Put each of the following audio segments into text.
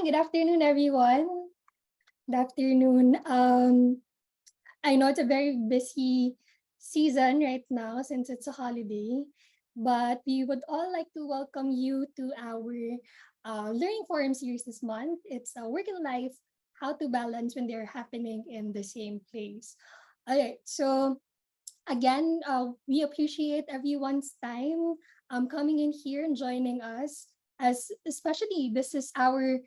good afternoon, everyone. Good afternoon. I know it's a very busy season right now since it's a holiday, but we would all like to welcome you to our Learning Forum series this month. It's Work and Life, How to Balance When They're Happening in the Same Place. All right, so again, we appreciate everyone's time coming in here and joining us, as especially this is our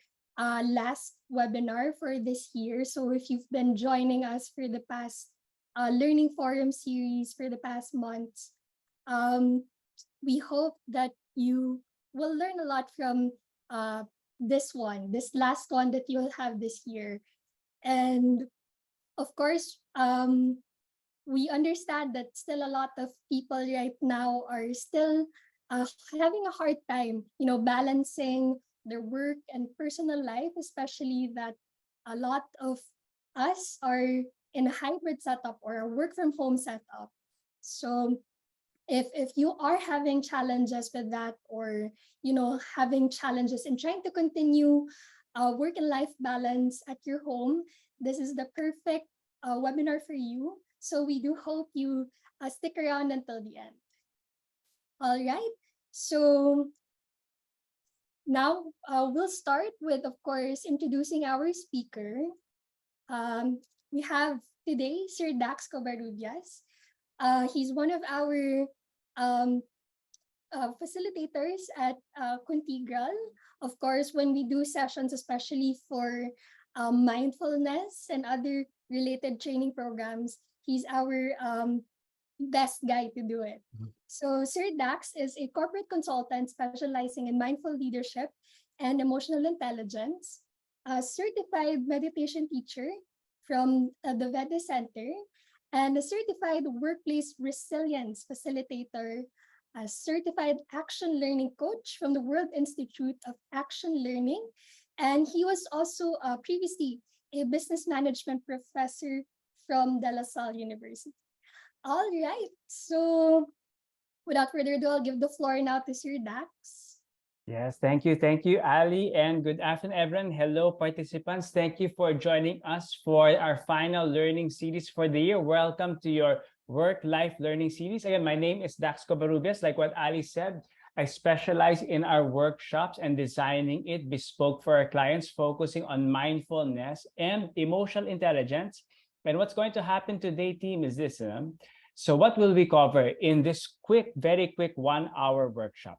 last webinar for this year. So if you've been joining us for the past Learning Forum series for the past months, um, we hope that you will learn a lot from this last one that you'll have this year. And of course, we understand that still a lot of people right now are still having a hard time, balancing their work and personal life, especially that a lot of us are in a hybrid setup or a work from home setup. So if you are having challenges with that, or having challenges in trying to continue work and life balance at your home, this is the perfect webinar for you. So we do hope you stick around until the end. All right. So now we'll start with, of course, introducing our speaker. We have today Sir Dax Covarrubias. He's one of our facilitators at Contigral. Of course, when we do sessions, especially for mindfulness and other related training programs, he's our best guy to do it. So Sir Dax is a corporate consultant specializing in mindful leadership and emotional intelligence, a certified meditation teacher from the Veda Center, and a certified workplace resilience facilitator, a certified action learning coach from the World Institute of Action Learning. And he was also previously a business management professor from De La Salle University. All right, so without further ado, I'll give the floor now to Sir Dax. Yes, thank you, Ali, and good afternoon, everyone. Hello, participants. Thank you for joining us for our final learning series for the year. Welcome to your work-life learning series. Again, my name is Dax Covarrubias. Like what Ali said, I specialize in our workshops and designing it bespoke for our clients, focusing on mindfulness and emotional intelligence. And what's going to happen today, team, is this. So what will we cover in this very quick 1-hour workshop?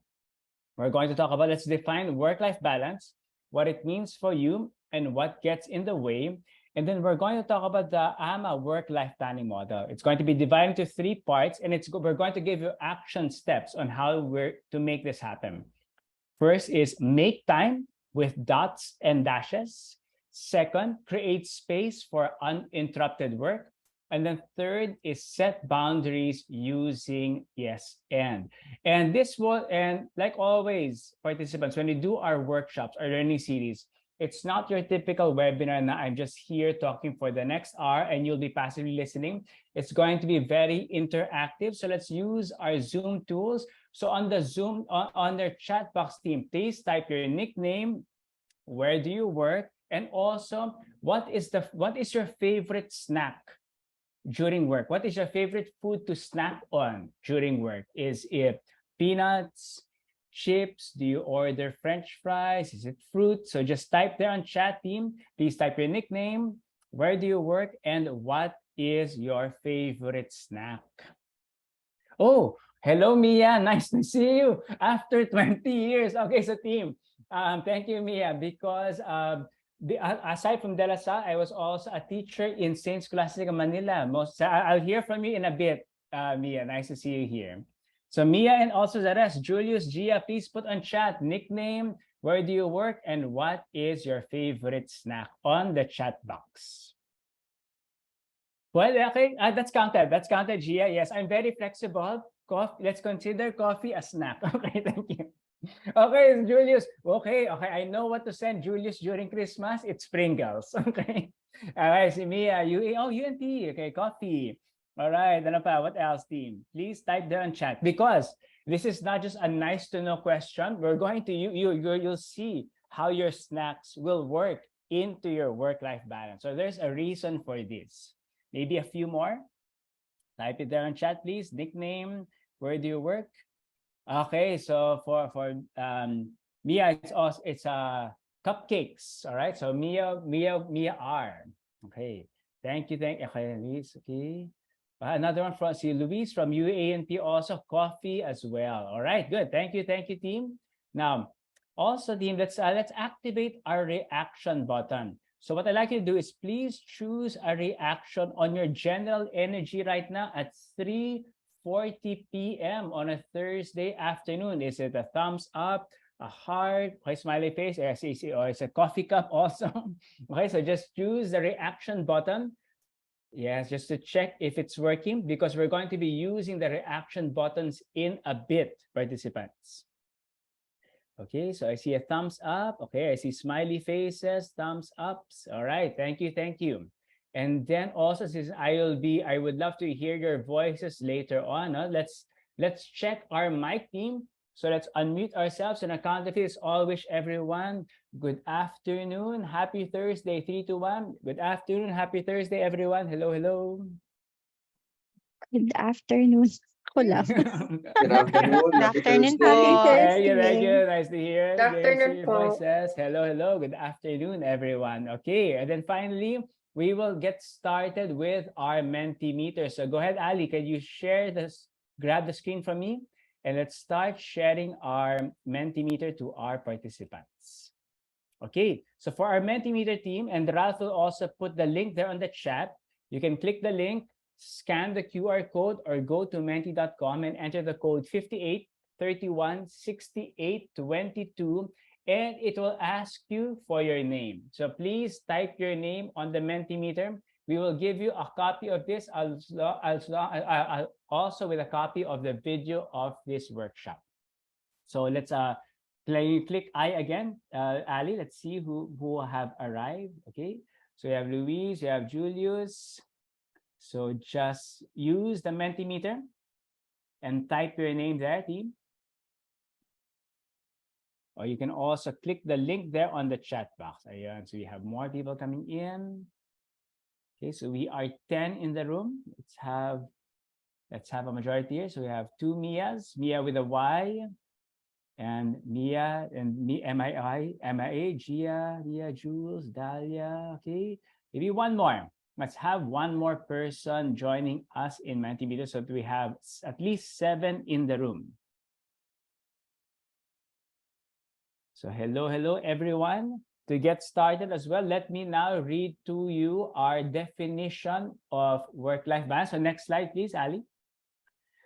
We're going to talk about, let's define work-life balance, what it means for you, and what gets in the way. And then we're going to talk about the AMA work-life planning model. It's going to be divided into 3 parts, and we're going to give you action steps on how we're to make this happen. First is make time with dots and dashes. Second, create space for uninterrupted work. And then third is set boundaries using yes and. And like always, participants, when we do our workshops, our learning series, it's not your typical webinar and I'm just here talking for the next hour and you'll be passively listening. It's going to be very interactive. So let's use our Zoom tools. So on the Zoom, on their chat box, team, please type your nickname, where do you work, and also what is your favorite snack during work? What is your favorite food to snack on during work? Is it peanuts, chips? Do you order French fries? Is it fruit? So just type there on chat, team. Please type your nickname, where do you work, and what is your favorite snack? Oh, hello, Mia. Nice to see you after 20 years. Okay, so team, thank you, Mia, because aside from De La Salle, I was also a teacher in St. Scholastica, Manila. I'll hear from you in a bit, Mia. Nice to see you here. So Mia and also the rest, Julius, Gia, please put on chat nickname, where do you work, and what is your favorite snack on the chat box. Well, okay, that's counted. That's counted, Gia. Yes, I'm very flexible. Let's consider coffee a snack. Okay, thank you. Okay, Julius. Okay, I know what to send Julius during Christmas. It's Pringles. Okay. All right, si Mia, UNT. Okay, coffee. All right, ano pa? What else, team? Please type there on chat because this is not just a nice to know question. We're going to you'll see how your snacks will work into your work-life balance. So there's a reason for this. Maybe a few more. Type it there in chat, please. Nickname, where do you work? Okay, so for Mia, it's cupcakes. All right, so Mia R. Okay, thank you. Okay, Luis. Okay, another one from see Luis from UANP, also coffee as well. All right, good. Thank you, team. Now, also team, let's activate our reaction button. So what I like you to do is please choose a reaction on your general energy right now at 3:40 p.m. on a Thursday afternoon. Is it a thumbs up, a heart, a smiley face, or it's a coffee cup also? Okay, so just choose the reaction button. Yes, just to check if it's working because we're going to be using the reaction buttons in a bit, participants. Okay, so I see a thumbs up. Okay, I see smiley faces, thumbs ups. All right, thank you. And then also, since I would love to hear your voices later on. Let's check our mic team. So let's unmute ourselves and account of this. All wish everyone good afternoon, happy Thursday. 3, 2, 1. Good afternoon, happy Thursday, everyone. Hello, hello. Good afternoon. Ako lang. Good afternoon. Good Happy afternoon Happy Thursday. po. Thank you. Thursday. Nice to hear. Good Good to see afternoon your po. voices. Hello. Good afternoon, everyone. Okay, and then finally, we will get started with our Mentimeter. So go ahead, Ali. Can you share this? Grab the screen from me, and let's start sharing our Mentimeter to our participants. Okay, so for our Mentimeter team, and Ralph will also put the link there on the chat. You can click the link, scan the QR code, or go to menti.com and enter the code 58316822, and it will ask you for your name. So please type your name on the Mentimeter. We will give you a copy of this also with a copy of the video of this workshop. So let's click I again, Ali. Let's see who have arrived. Okay, so you have Luis, you have Julius. So just use the Mentimeter and type your name there, team. Or you can also click the link there on the chat box. Ayan, so we have more people coming in. Okay, so we are 10 in the room. Let's have a majority here. So we have 2 Mias, Mia with a Y, and Mia and me, MIA, Gia, Ria, Jules, Dahlia. Okay, maybe one more. Let's have one more person joining us in Mentimeter so that we have at least 7 in the room. So hello, everyone. To get started as well, let me now read to you our definition of work-life balance. So next slide, please, Ali.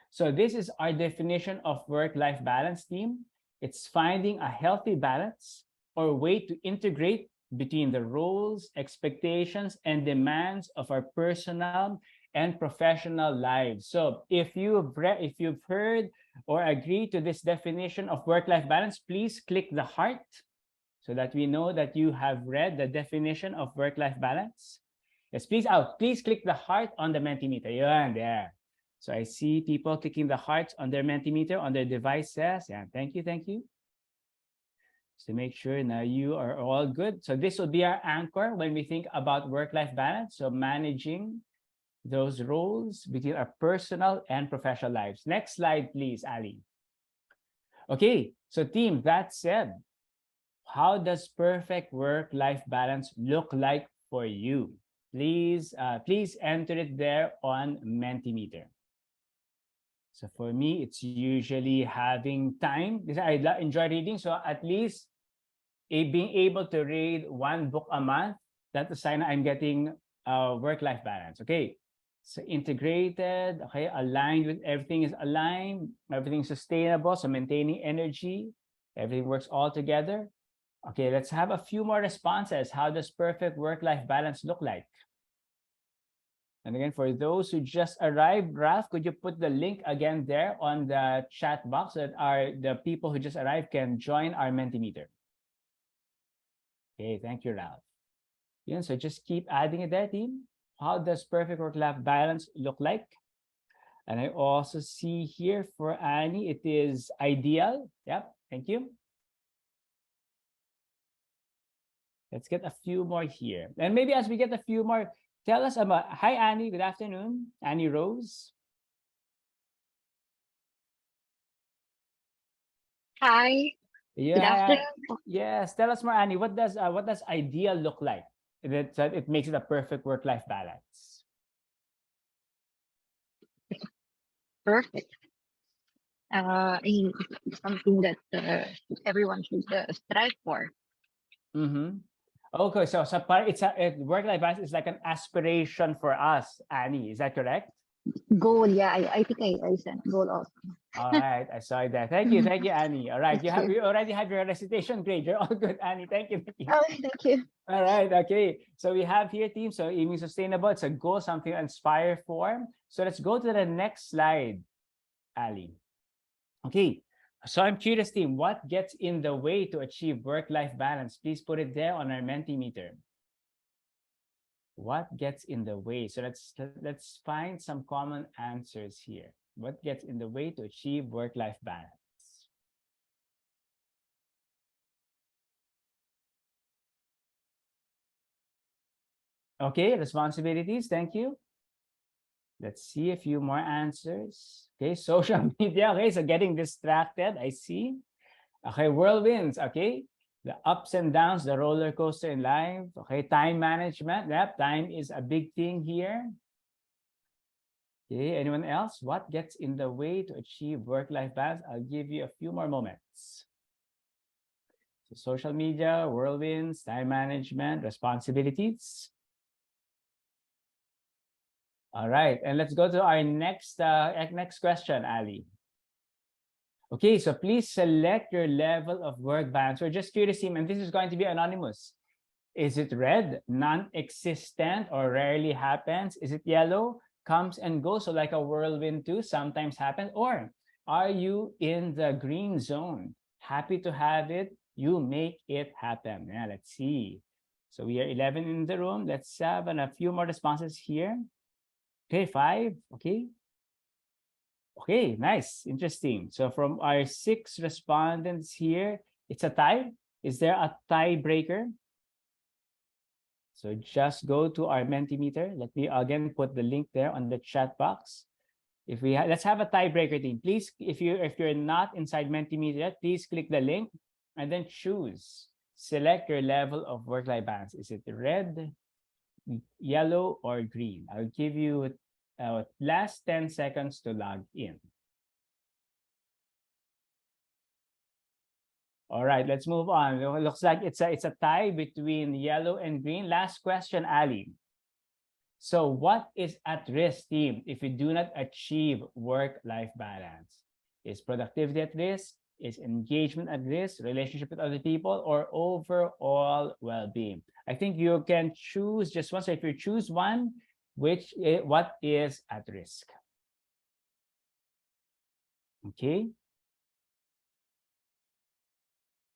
So this is our definition of work-life balance, team. It's finding a healthy balance or way to integrate between the roles, expectations, and demands of our personal and professional lives. So if you've heard or agree to this definition of work-life balance, please click the heart so that we know that you have read the definition of work-life balance. Yes, please click the heart on the Mentimeter. Yan, there. So I see people clicking the hearts on their Mentimeter on their devices. Yeah, thank you. Just to make sure now you are all good. So this will be our anchor when we think about work-life balance. So managing those roles between our personal and professional lives. Next slide, please, Ali. Okay, so team, that said, how does perfect work-life balance look like for you? Please enter it there on Mentimeter. So for me, it's usually having time. I enjoy reading, so at least being able to read 1 book a month, that's a sign I'm getting work-life balance. Okay, so integrated, okay, aligned with everything is aligned, everything's sustainable, so maintaining energy, everything works all together. Okay, let's have a few more responses. How does perfect work-life balance look like? And again, for those who just arrived, Ralph, could you put the link again there on the chat box so that the people who just arrived can join our Mentimeter? Okay, thank you, Ralph. Yeah, so just keep adding it there, team. How does perfect work-life balance look like? And I also see here for Annie, it is ideal. Yep, thank you. Let's get a few more here. And maybe as we get a few more, tell us about, hi, Annie. Good afternoon. Annie Rose. Hi. Good Yeah. afternoon. Yes. Tell us more, Annie. What does ideal look like? That it makes it a perfect work-life balance. Perfect. It's something that everyone should strive for. Mm-hmm. Okay, so work-life balance is like an aspiration for us, Annie. Is that correct? Goal, yeah. I think I sent goal also. All right, I saw that. Thank you, Annie. All right, Thank you. you already have your recitation grade. You're all good, Annie. Thank you. Oh, thank you. All right, okay. So we have here, team. So aiming sustainable. It's a goal, something to inspire for. So let's go to the next slide, Ali. Okay. So I'm curious, team. What gets in the way to achieve work-life balance? Please put it there on our Mentimeter. What gets in the way? So let's find some common answers here. What gets in the way to achieve work-life balance? Okay, responsibilities. Thank you. Let's see a few more answers. Okay, social media. Okay, so getting distracted. I see. Okay, whirlwinds. Okay, the ups and downs, the roller coaster in life. Okay, time management. Yep, time is a big thing here. Okay, anyone else? What gets in the way to achieve work-life balance? I'll give you a few more moments. So social media, whirlwinds, time management, responsibilities. All right, and let's go to our next question, Ali. Okay, so please select your level of work balance. We're just curious, team, and this is going to be anonymous. Is it red, non-existent, or rarely happens? Is it yellow, comes and goes, so like a whirlwind too, sometimes happens? Or are you in the green zone? Happy to have it, you make it happen. Yeah, let's see. So we are 11 in the room. Let's have a few more responses here. Okay, 5. Okay. Okay, nice, interesting. So from our 6 respondents here, it's a tie. Is there a tiebreaker? So just go to our Mentimeter. Let me again put the link there on the chat box. If we let's have a tiebreaker, team. Please, if you're not inside Mentimeter, please click the link and then choose. Select your level of work-life balance. Is it red, yellow, or green? I'll give you last 10 seconds to log in. All right, let's move on. It looks like it's a tie between yellow and green. Last question, Ali. So what is at risk, team, if you do not achieve work-life balance? Is productivity at risk? Is engagement at risk? Relationship with other people? Or overall well-being? I think you can choose just one. So if you choose one, what is at risk? Okay.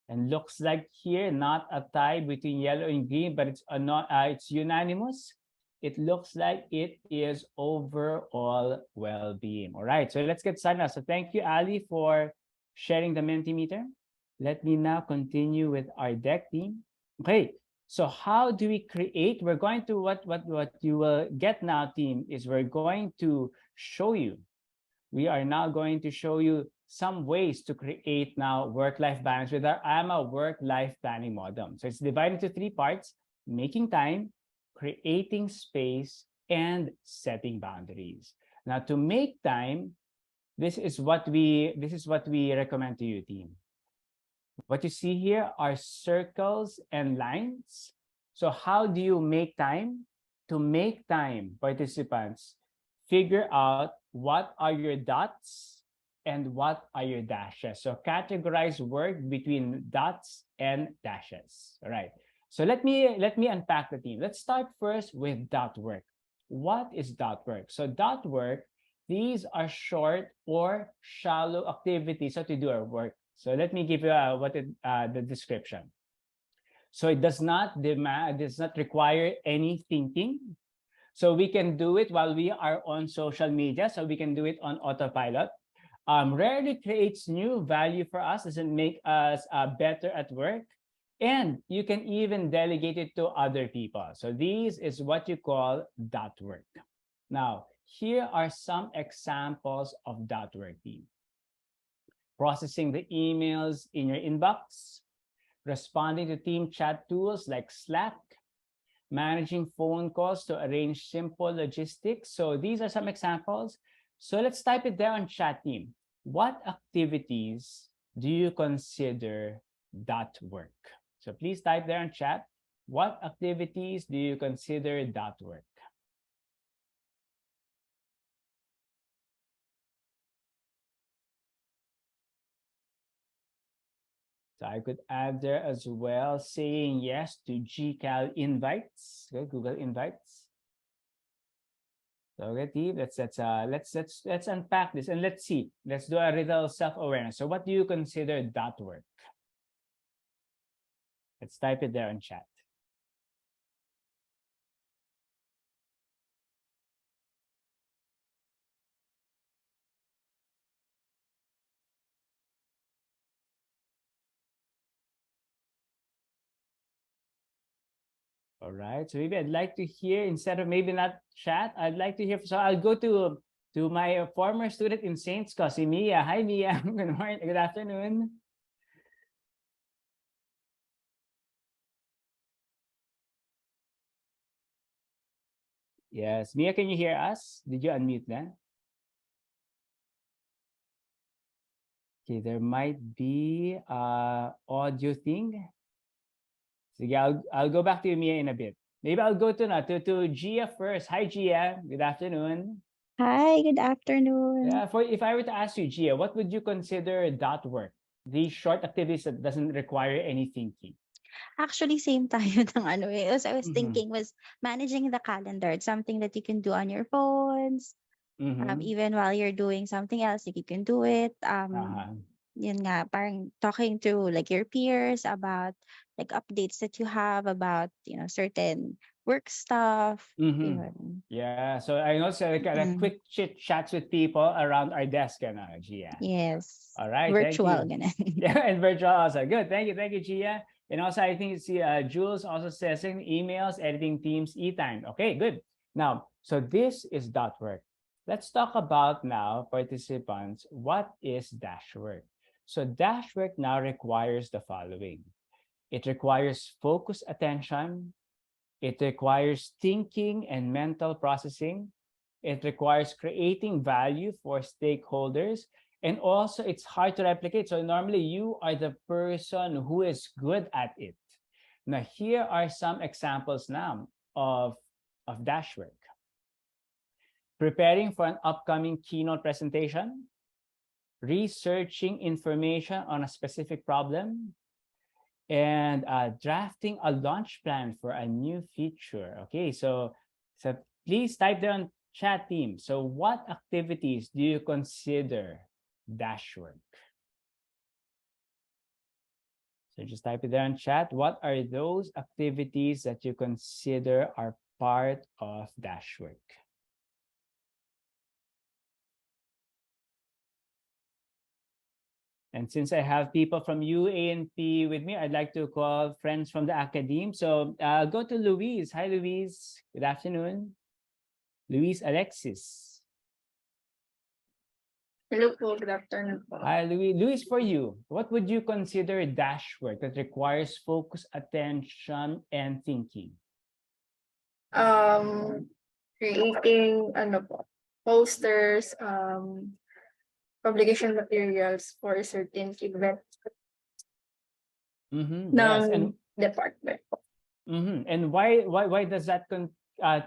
And looks like here, not a tie between yellow and green, but it's unanimous. It looks like it is overall well-being. All right, so let's get started now. So thank you, Ali, for sharing the Mentimeter. Let me now continue with our deck team. Okay, so how do we create? We're going to, what you will get now, team, is we're going to show you. We are now going to show you some ways to create now work-life balance with our AMA work-life planning model. So it's divided into 3 parts: making time, creating space, and setting boundaries. Now, to make time, this is what we recommend to you, team. What you see here are circles and lines. So how do you make time? To make time, participants, figure out what are your dots and what are your dashes. So categorize work between dots and dashes. All right. So let me unpack the team. Let's start first with dot work. What is dot work? So dot work, these are short or shallow activities to do our work. So let me give you the description. So it does not require any thinking. So we can do it while we are on social media. So we can do it on autopilot. Rarely creates new value for us, doesn't make us better at work. And you can even delegate it to other people. So these is what you call dot work. Now, here are some examples of dot work team. Processing the emails in your inbox, responding to team chat tools like Slack, managing phone calls to arrange simple logistics. So these are some examples. So let's type it there on chat team. What activities do you consider dot work? So please type there on chat. What activities do you consider dot work? So I could add there as well, saying yes to GCal invites, okay, Google Invites. So okay, team, let's unpack this and let's see. Let's do a little self-awareness. So what do you consider dot work? Let's type it there in chat. All right. So maybe I'd like to hear, instead of maybe not chat, I'd like to hear. So I'll go to my former student in Saints, si Mia. Hi, Mia. Good morning. Good afternoon. Yes, Mia, can you hear us? Did you unmute that? Okay, there might be audio thing. Sige, I'll go back to you, Mia, in a bit. Maybe I'll go to Gia first. Hi, Gia. Good afternoon. Hi, good afternoon. Yeah, if I were to ask you, Gia, what would you consider dot work? These short activities that doesn't require any thinking. Actually, same tayo ng ano eh. As I was Mhm. thinking was managing the calendar. It's something that you can do on your phones. Mhm. Even while you're doing something else, like you can do it. Yun nga, parang talking to like your peers about like updates that you have about, certain work stuff. Mhm. Yun. Yeah, so I know so like Mm. quick chit chats with people around our desk, Gia. Yes. All right, thank Virtual, you. ganun. Yeah, and virtual also. Good. Thank you, Gia. And also, I think see Jules also says in emails, editing teams, e-time. Okay, good. Now, so this is dot work. Let's talk about now, participants, what is dash work? So dash work now requires the following. It requires focused attention. It requires thinking and mental processing. It requires creating value for stakeholders. And also, it's hard to replicate. So normally, you are the person who is good at it. Now, here are some examples now of dash work. Preparing for an upcoming keynote presentation, researching information on a specific problem, and drafting a launch plan for a new feature. Okay, so please type down chat team. So what activities do you consider dash work? So just type it there in chat. What are those activities that you consider are part of dash work? And since I have people from UANP with me, I'd like to call friends from the academe. So I'll go to Louise. Hi, Louise. Good afternoon. Luis Alexis. Hello po, good afternoon po. Hi, Louis. Louis, for you, what would you consider dash work that requires focus, attention, and thinking? Creating posters, publication materials for certain event Yes, ng department. And why does that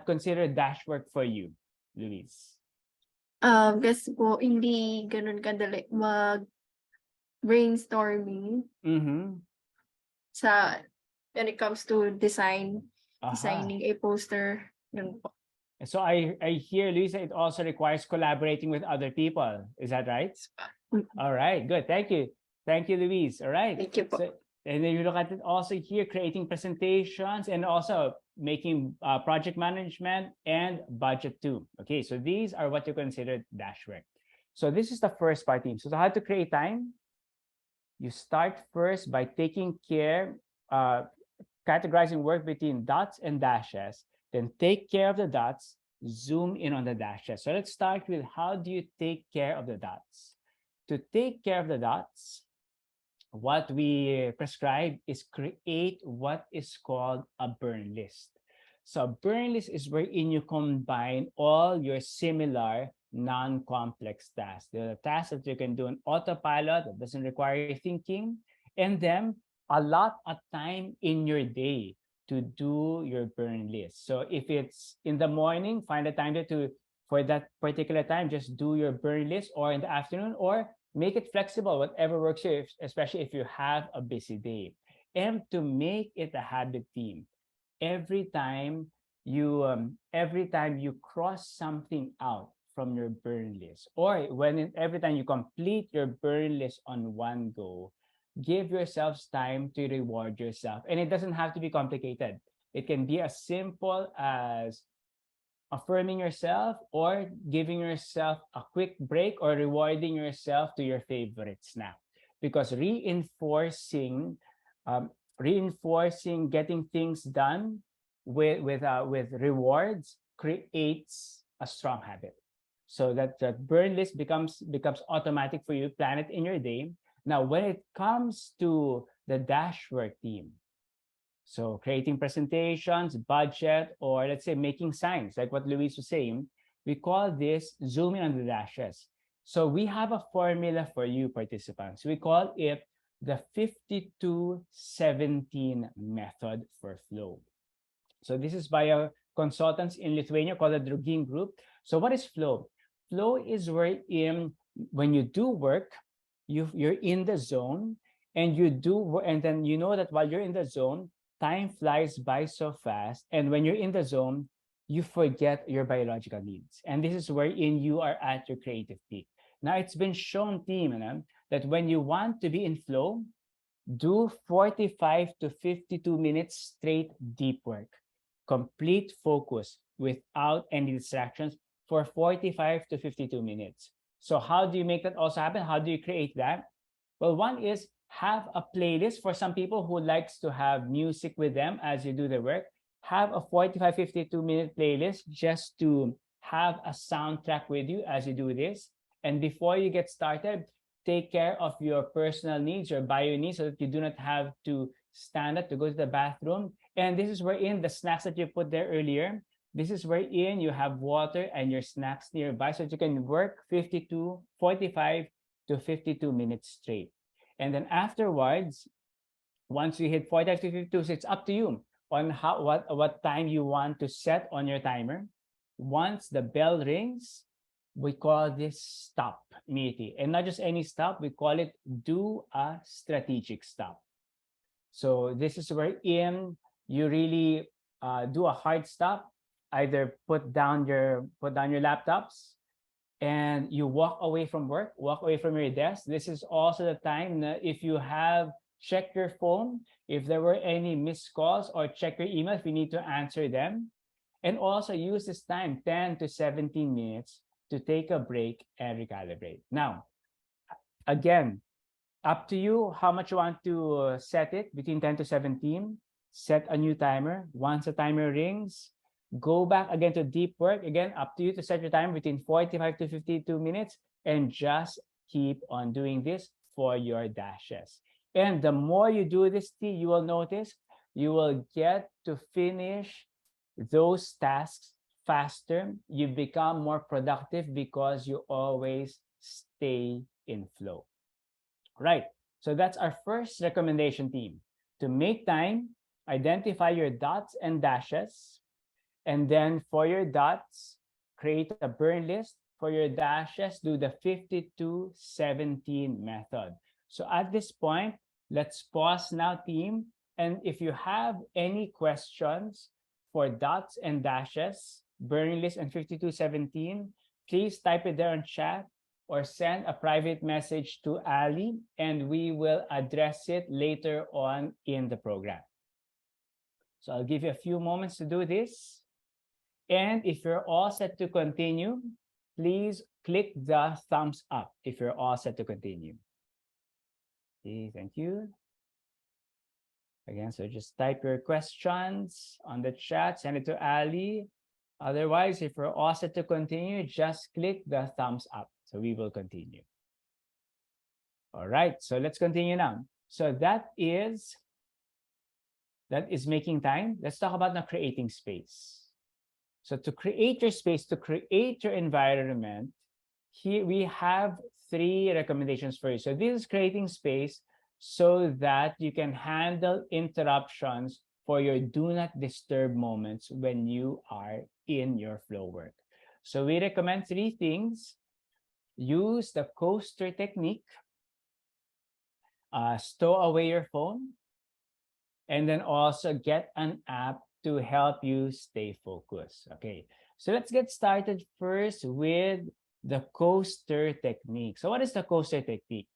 consider dash work for you, Luis? Kasi po hindi ganun kadali mag-brainstorming sa when it comes to designing a poster. Yun po. So I hear, Luisa, it also requires collaborating with other people. Is that right? All right, good. Thank you. Thank you, Luis. All right. Thank you po. So, and then you look at it also here, creating presentations and also making project management and budget too. Okay, so these are what you consider dash work. So this is the first part, team. So how to create time? You start first by taking care uh, categorizing work between dots and dashes, then take care of the dots, zoom in on the dashes. So let's start with how do you take care of the dots? To take care of the dots, what we prescribe is create what is called a burn list. So a burn list is wherein you combine all your similar non-complex tasks. The tasks that you can do on autopilot that doesn't require thinking, and then allot a time in your day to do your burn list. So if it's in the morning, find a time to for that particular time, just do your burn list, or in the afternoon, or make it flexible, whatever works here, especially if you have a busy day. And to make it a habit team, every time you cross something out from your burn list, or every time you complete your burn list on one go, give yourselves time to reward yourself. And it doesn't have to be complicated. It can be as simple as affirming yourself, or giving yourself a quick break, or rewarding yourself to your favorite snack. Because um, reinforcing getting things done with rewards creates a strong habit. So that burn list becomes automatic for you. Plan it in your day. Now, when it comes to the dash work team, so creating presentations, budget, or let's say making signs, like what Luis was saying, we call this zooming on the dashes. So we have a formula for you participants. We call it the 52-17 method for flow. So this is by a consultants in Lithuania called the Drugin Group. So what is flow? Flow is when you do work, you're in the zone, and then you know that while you're in the zone, time flies by so fast. And when you're in the zone, you forget your biological needs. And this is wherein you are at your creative peak. Now, it's been shown, team, that when you want to be in flow, do 45 to 52 minutes straight deep work. Complete focus without any distractions for 45 to 52 minutes. So how do you make that also happen? How do you create that? Well, one is have a playlist. For some people who likes to have music with them as you do the work, have a 45, 52-minute playlist just to have a soundtrack with you as you do this. And before you get started, take care of your personal needs, your bio needs, so that you do not have to stand up to go to the bathroom. And this is wherein the snacks that you put there earlier, this is wherein you have water and your snacks nearby, so that you can work 45 to 52 minutes straight. And then afterwards, once you hit 45 to 52, so it's up to you on what time you want to set on your timer. Once the bell rings, we call this stop immediately. And not just any stop, we call it do a strategic stop. So this is wherein you really do a hard stop. Either put down your laptops, and you walk away from work, walk away from your desk. This is also the time that if you have, check your phone, if there were any missed calls, or check your email if you need to answer them. And also use this time, 10 to 17 minutes, to take a break and recalibrate. Now, again, up to you how much you want to set it, between 10 to 17. Set a new timer. Once the timer rings, go back again to deep work. Again, up to you to set your time between 45 to 52 minutes, and just keep on doing this for your dashes. And the more you do this, you will notice you will get to finish those tasks faster. You become more productive because you always stay in flow. Right. So that's our first recommendation, team. To make time, identify your dots and dashes. And then for your dots, create a burn list. For your dashes, do the 52-17 method. So at this point, let's pause now, team. And if you have any questions for dots and dashes, burn list, and 52-17, please type it there on chat, or send a private message to Ali, and we will address it later on in the program. So I'll give you a few moments to do this. And if you're all set to continue, please click the thumbs up if you're all set to continue. Okay, thank you. Again, so just type your questions on the chat, send it to Ali. Otherwise, if we're all set to continue, just click the thumbs up. So we will continue. All right, so let's continue now. So that is making time. Let's talk about now creating space. So to create your space, to create your environment, here we have 3 recommendations for you. So this is creating space so that you can handle interruptions for your do not disturb moments when you are in your flow work. So we recommend 3 things. Use the coaster technique. Stow away your phone. And then also get an app to help you stay focused. Okay, so let's get started first with the coaster technique. So what is the coaster technique?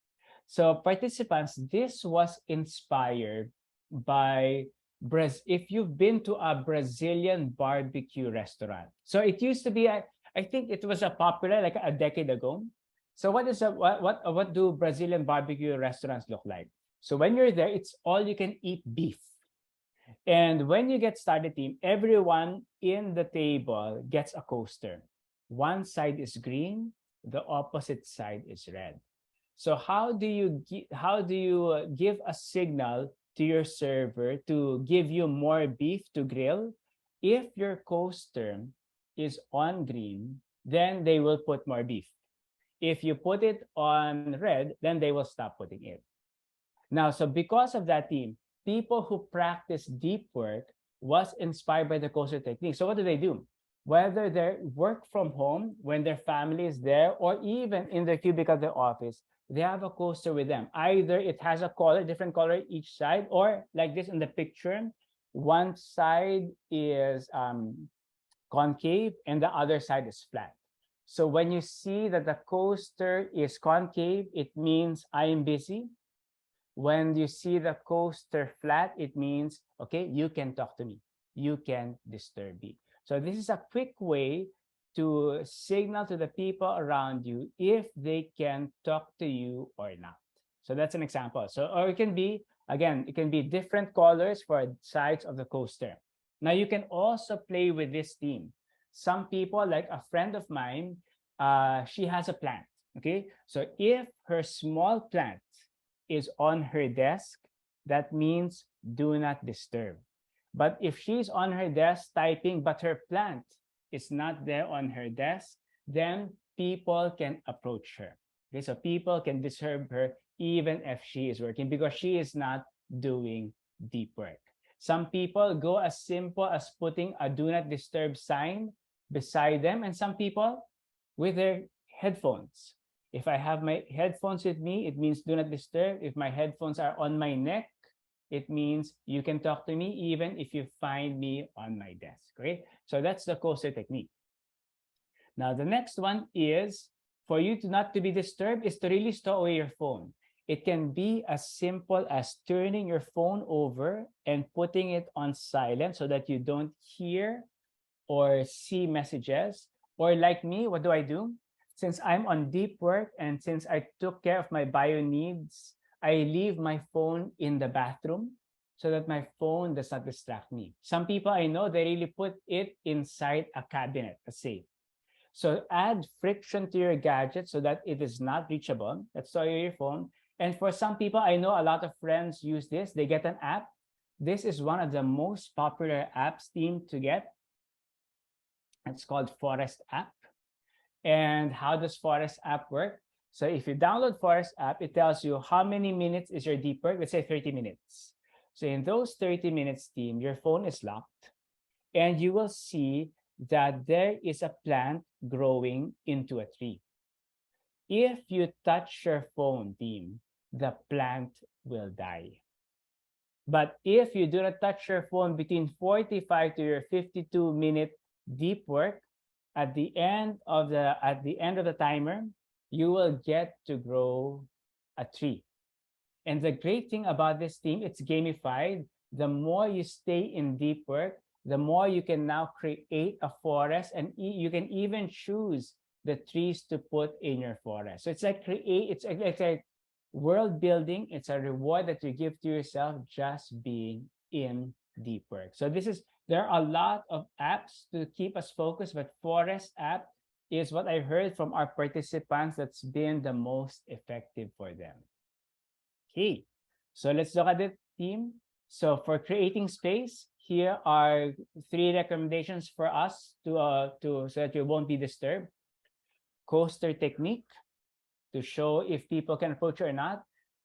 So participants, this was inspired by if you've been to a Brazilian barbecue restaurant. So it used to be, I think it was a popular like a decade ago. So what do Brazilian barbecue restaurants look like? So when you're there, it's all you can eat beef. And when you get started, team, everyone in the table gets a coaster. One side is green, the opposite side is red. So how do you give a signal to your server to give you more beef to grill? If your coaster is on green, then they will put more beef. If you put it on red, then they will stop putting it. Now, so because of that, team, people who practice deep work was inspired by the coaster technique. So what do? Whether they work from home, when their family is there, or even in their cubicle of their office, they have a coaster with them. Either it has a color, different color each side, or like this in the picture, one side is concave and the other side is flat. So when you see that the coaster is concave, it means I am busy. When you see the coaster flat, it means, okay, you can talk to me. You can disturb me. So this is a quick way to signal to the people around you if they can talk to you or not. So that's an example. So, or it can be, again, it can be different colors for sides of the coaster. Now you can also play with this theme. Some people, like a friend of mine, she has a plant, okay? So if her small plant is on her desk, that means do not disturb. But if she's on her desk typing, but her plant is not there on her desk, then people can approach her. Okay, so people can disturb her even if she is working because she is not doing deep work. Some people go as simple as putting a do not disturb sign beside them, and some people with their headphones. If I have my headphones with me, it means do not disturb. If my headphones are on my neck, it means you can talk to me even if you find me on my desk. Okay? So that's the coaster technique. Now, the next one is for you to not to be disturbed is to really stow away your phone. It can be as simple as turning your phone over and putting it on silent so that you don't hear or see messages. Or like me, what do? Since I'm on deep work and since I took care of my bio needs, I leave my phone in the bathroom so that my phone does not distract me. Some people I know, they really put it inside a cabinet, a safe. So add friction to your gadget so that it is not reachable. That's why your phone. And for some people, I know a lot of friends use this. They get an app. This is one of the most popular apps team to get. It's called Forest app. And how does Forest app work? So if you download Forest app, it tells you how many minutes is your deep work. Let's say 30 minutes. So in those 30 minutes, team, your phone is locked. And you will see that there is a plant growing into a tree. If you touch your phone, team, the plant will die. But if you do not touch your phone between 45 to your 52-minute deep work, at the end of the timer, you will get to grow a tree. And the great thing about this team, it's gamified. The more you stay in deep work, the more you can now create a forest, and you can even choose the trees to put in your forest. So it's like World building, it's a reward that you give to yourself just being in deep work. So there are a lot of apps to keep us focused, but Forest app is what I heard from our participants that's been the most effective for them. Okay, so let's look at it, team. So for creating space, here are 3 recommendations for us to so that you won't be disturbed. Coaster technique, to show if people can approach you or not.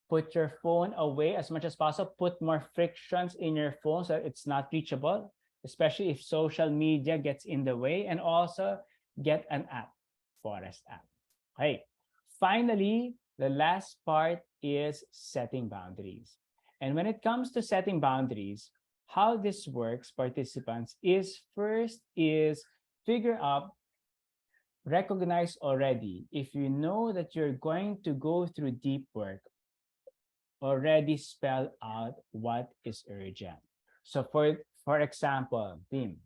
Put your phone away as much as possible. Put more frictions in your phone so it's not reachable, especially if social media gets in the way. And also get an app, Forest app. Okay. Finally, the last part is setting boundaries. And when it comes to setting boundaries, how this works, participants, is first is figure out, recognize already, if you know that you're going to go through deep work, already spell out what is urgent. So for example, team,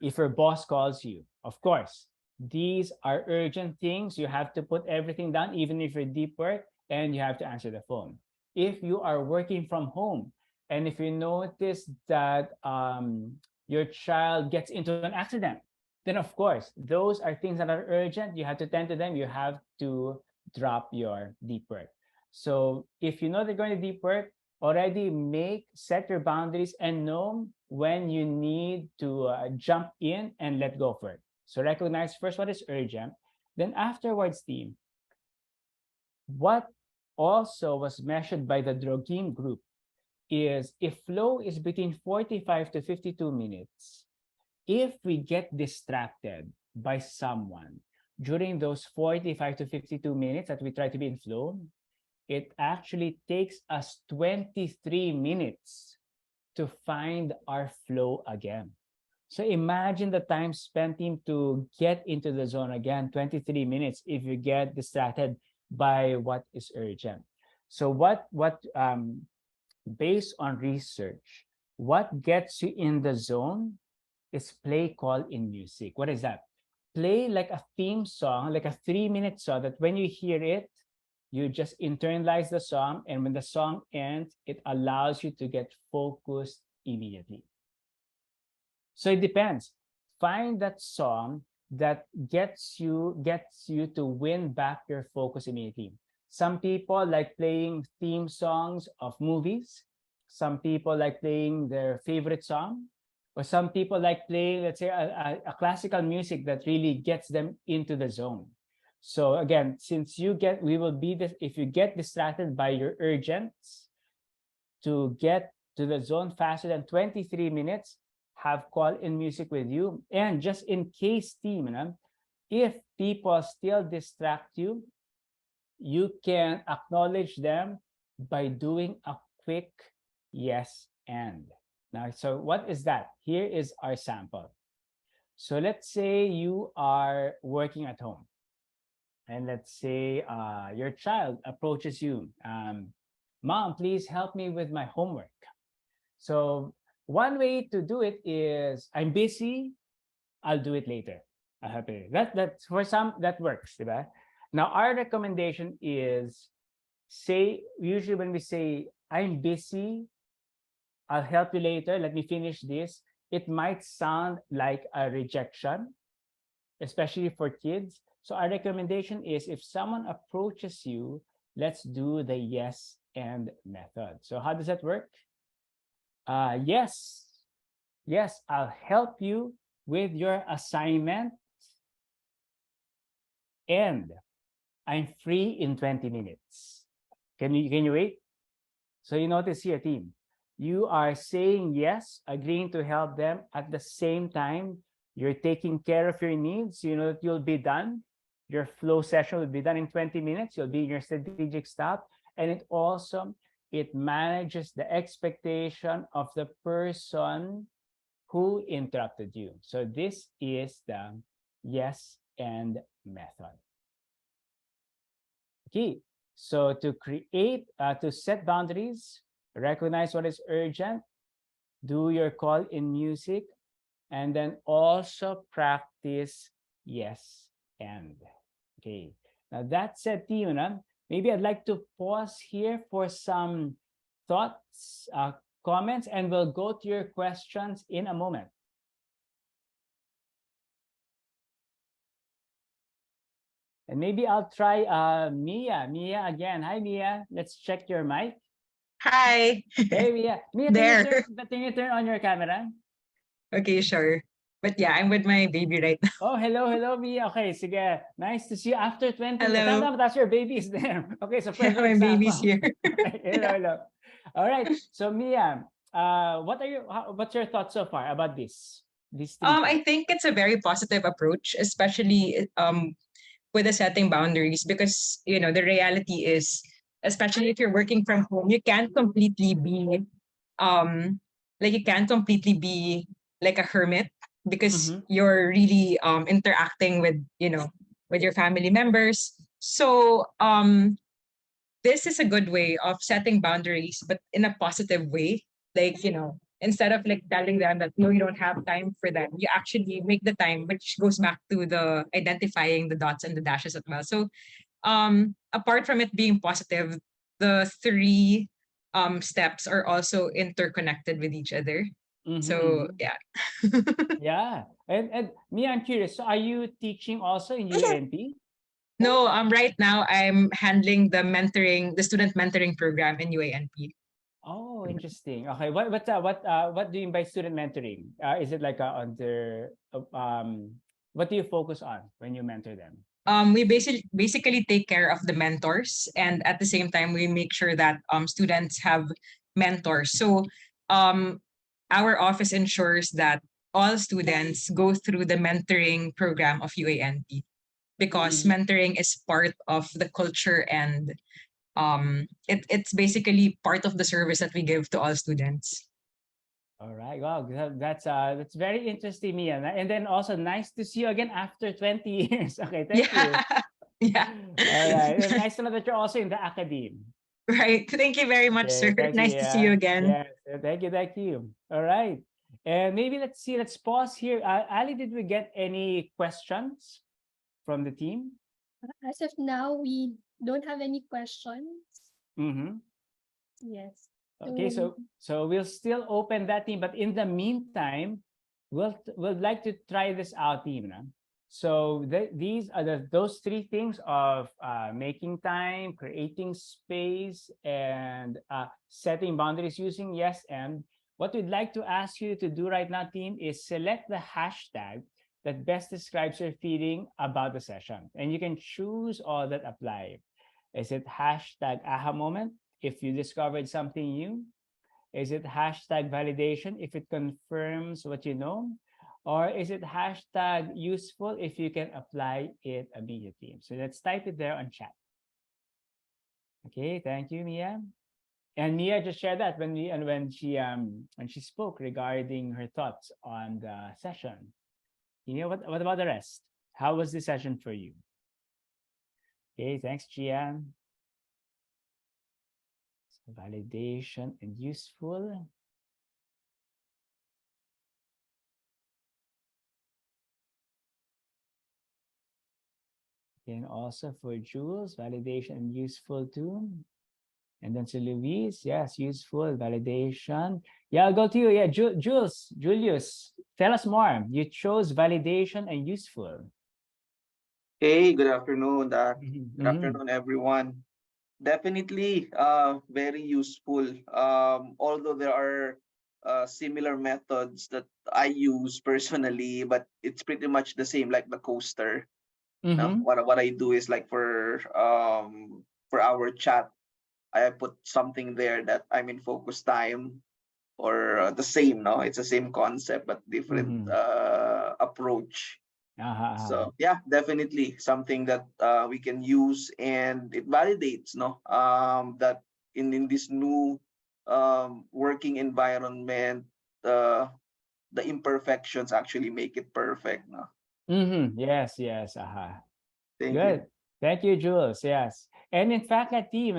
if your boss calls you, of course, these are urgent things. You have to put everything down, even if you're deep work, and you have to answer the phone. If you are working from home, and if you notice that your child gets into an accident, then of course, those are things that are urgent. You have to tend to them. You have to drop your deep work. So if you know they're going to deep work, already set your boundaries and know when you need to jump in and let go for it. So recognize first what is urgent. Then afterwards, team, what also was measured by the Drogin group is if flow is between 45 to 52 minutes, if we get distracted by someone during those 45 to 52 minutes that we try to be in flow, it actually takes us 23 minutes to find our flow again. So imagine the time spent to get into the zone again, 23 minutes if you get distracted by what is urgent. So based on research, what gets you in the zone is play call in music. What is that? Play like a theme song, like a 3-minute song that when you hear it, you just internalize the song. And when the song ends, it allows you to get focused immediately. So it depends. Find that song that gets you to win back your focus immediately. Some people like playing theme songs of movies. Some people like playing their favorite song. Or some people like playing, let's say, a classical music that really gets them into the zone. So again, if you get distracted by your urgents, to get to the zone faster than 23 minutes, have call-in music with you. And just in case, team, if people still distract you, you can acknowledge them by doing a quick yes and. Now, so what is that? Here is our sample. So let's say you are working at home. And let's say your child approaches you. Mom, please help me with my homework. So one way to do it is, I'm busy, I'll do it later. I'll help you. That for some, that works. Right? Now, our recommendation is, usually when we say, I'm busy, I'll help you later, let me finish this, it might sound like a rejection, especially for kids. So our recommendation is, if someone approaches you, let's do the yes and method. So how does that work? Yes, I'll help you with your assignment, and I'm free in 20 minutes. Can you wait? So you notice here, team, you are saying yes, agreeing to help them. At the same time, you're taking care of your needs. You know that you'll be done. Your flow session will be done in 20 minutes. You'll be in your strategic stop. And it manages the expectation of the person who interrupted you. So this is the yes and method. Okay, so to set boundaries, recognize what is urgent, do your call in music, and then also practice yes and. Okay, now that said, team, maybe I'd like to pause here for some thoughts, comments, and we'll go to your questions in a moment. And maybe I'll try Mia. Mia again. Hi, Mia. Let's check your mic. Hi. Hey, Mia. Mia, There. can you turn on your camera? Okay, sure. But yeah, I'm with my baby right now. Oh, hello, Mia. Okay, sige. Nice to see you after 20. Hello. That's your baby is there. Okay, so Yeah, perfect my baby's example. here. Hello. All right. So Mia, what's your thoughts so far about this? These three I things. think it's a very positive approach, especially with the setting boundaries, because the reality is, especially if you're working from home, you can't completely be you can't completely be like a hermit, because Mm-hmm. you're really interacting with with your family members. So this is a good way of setting boundaries, but in a positive way. Like, instead of like telling them that no, you don't have time for them, you actually make the time, which goes back to the identifying the dots and the dashes as well. So apart from it being positive, the three steps are also interconnected with each other. So Mm-hmm. yeah. Yeah. And Mia, I'm curious. So are you teaching also in UANP? No, right now I'm handling the student mentoring program in UANP. Oh, interesting. Okay, what do you mean by student mentoring? Is it like under what do you focus on when you mentor them? We basically take care of the mentors, and at the same time we make sure that students have mentors. So um, our office ensures that all students go through the mentoring program of UANP, because Mm-hmm. mentoring is part of the culture, and it's basically part of the service that we give to all students. All right. Wow, that's very interesting, Mia. And then also nice to see you again after 20 years. Okay, thank you. Yeah. Yeah. All right. And nice to know that you're also in the academe. Right. Thank you very much, Okay, sir. thanks, Nice to see you Mia. again. Yes, thank you. All right. And maybe let's see, let's pause here. Ali, did we get any questions from the team? As of now, we don't have any questions. Mm-hmm. Yes. Okay, so we'll still open that team, but in the meantime, we'll like to try this out, team. No? So these are those three things of making time, creating space, and setting boundaries using yes and. What we'd like to ask you to do right now, team, is select the hashtag that best describes your feeling about the session, and you can choose all that apply. Is it hashtag aha moment if you discovered something new? Is it hashtag validation if it confirms what you know? Or is it hashtag useful if you can apply it immediately? So let's type it there on chat. Okay, thank you, Mia. And Mia just shared that when she spoke regarding her thoughts on the session. You know what about the rest? How was the session for you? Okay, thanks, Gia. So validation and useful. And also for Jules, validation and useful too. And then to Luis, yes, useful, validation. Yeah, I'll go to you. Yeah, Julius, tell us more. You chose validation and useful. Hey, good afternoon, Doc. Good Mm-hmm. afternoon, everyone. Definitely very useful. Although there are similar methods that I use personally, but it's pretty much the same like the coaster. No, Mm-hmm. what I do is like for our chat, I put something there that I'm in focus time or the same, no? It's the same concept but different Mm-hmm. approach. Uh-huh. So yeah, definitely something that we can use, and it validates, no, that in this new working environment, the imperfections actually make it perfect, no. Mm-hmm. Yes. Uh-huh. Thank you. Good. Thank you, Jules. Yes. And in fact, at team,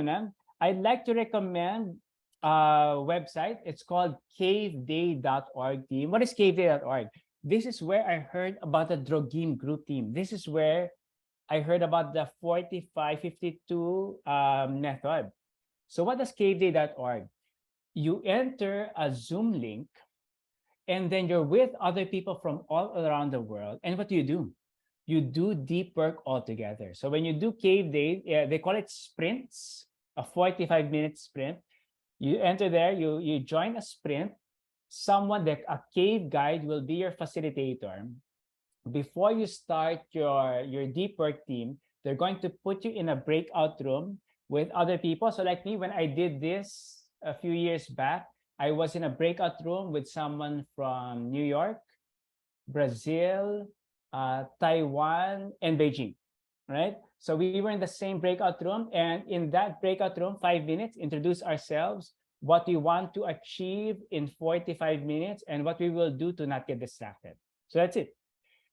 I'd like to recommend a website. It's called caveday.org team. What is caveday.org? This is where I heard about the Drogim group team. This is where I heard about the 4552 method. So what does caveday.org? You enter a Zoom link, and then you're with other people from all around the world. And what do? You do deep work all together. So when you do cave day, they call it sprints, a 45-minute sprint. You enter there, you join a sprint. Someone, like a cave guide, will be your facilitator. Before you start your deep work team, they're going to put you in a breakout room with other people. So like me, when I did this a few years back, I was in a breakout room with someone from New York, Brazil, Taiwan, and Beijing, right? So we were in the same breakout room, and in that breakout room, 5 minutes, introduce ourselves, what we want to achieve in 45 minutes, and what we will do to not get distracted. So that's it.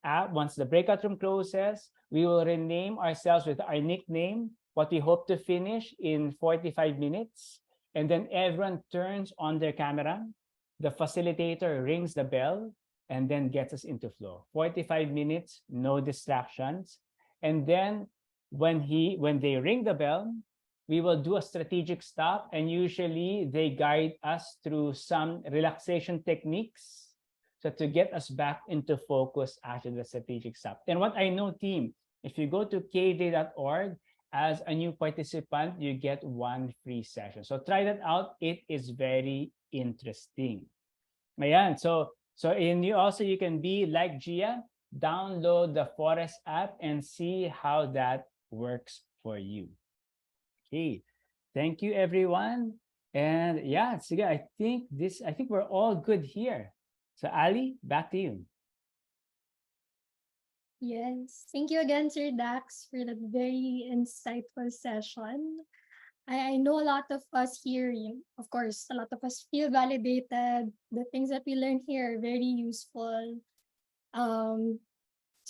Once the breakout room closes, we will rename ourselves with our nickname, what we hope to finish in 45 minutes, and then everyone turns on their camera. The facilitator rings the bell, and then gets us into flow. 45 minutes, no distractions. And then when they ring the bell, we will do a strategic stop, and usually they guide us through some relaxation techniques, so to get us back into focus after the strategic stop. And what I know, team, if you go to kday.org as a new participant, you get 1 free session. So try that out. It is very interesting. Ayan. So you can be like Gia, download the Forest app and see how that works for you. Okay. Thank you, everyone. And yeah, so I think we're all good here. So Ali, back to you. Yes. Thank you again, Sir Dax, for that very insightful session. I know a lot of us here, of course, a lot of us feel validated. The things that we learned here are very useful. So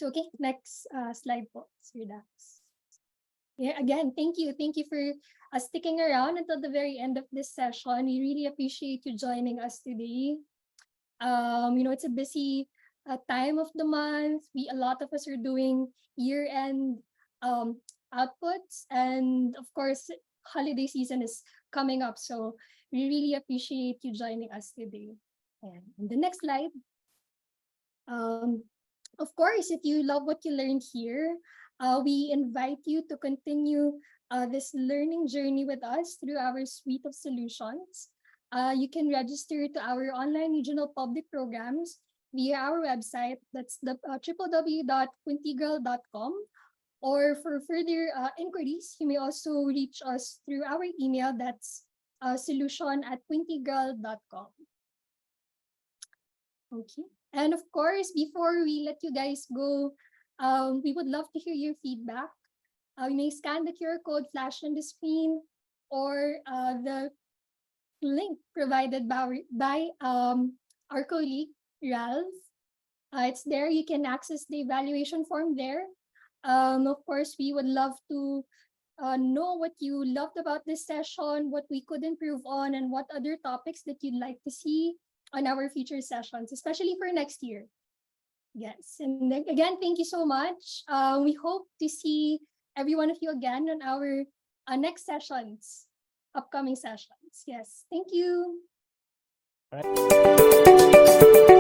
okay, next slide po, Sir Dax. Yeah, again, thank you. Thank you for sticking around until the very end of this session. We really appreciate you joining us today. It's a busy time of the month. A lot of us are doing year-end outputs, and of course, holiday season is coming up. So we really appreciate you joining us today. And the next slide. Of course, if you love what you learned here, we invite you to continue this learning journey with us through our suite of solutions. You can register to our online regional public programs via our website. That's the www.quintigirl.com. Or for further inquiries, you may also reach us through our email. That's solution@quintigirl.com. Okay. And of course, before we let you guys go, we would love to hear your feedback. You may scan the QR code flashed on the screen, or the link provided by our colleague, Ralph. It's there. You can access the evaluation form there. Of course, we would love to know what you loved about this session, what we could improve on, and what other topics that you'd like to see on our future sessions, especially for next year. Yes, and then, again, thank you so much. We hope to see every one of you again on our next sessions, upcoming sessions. Yes, thank you. All right.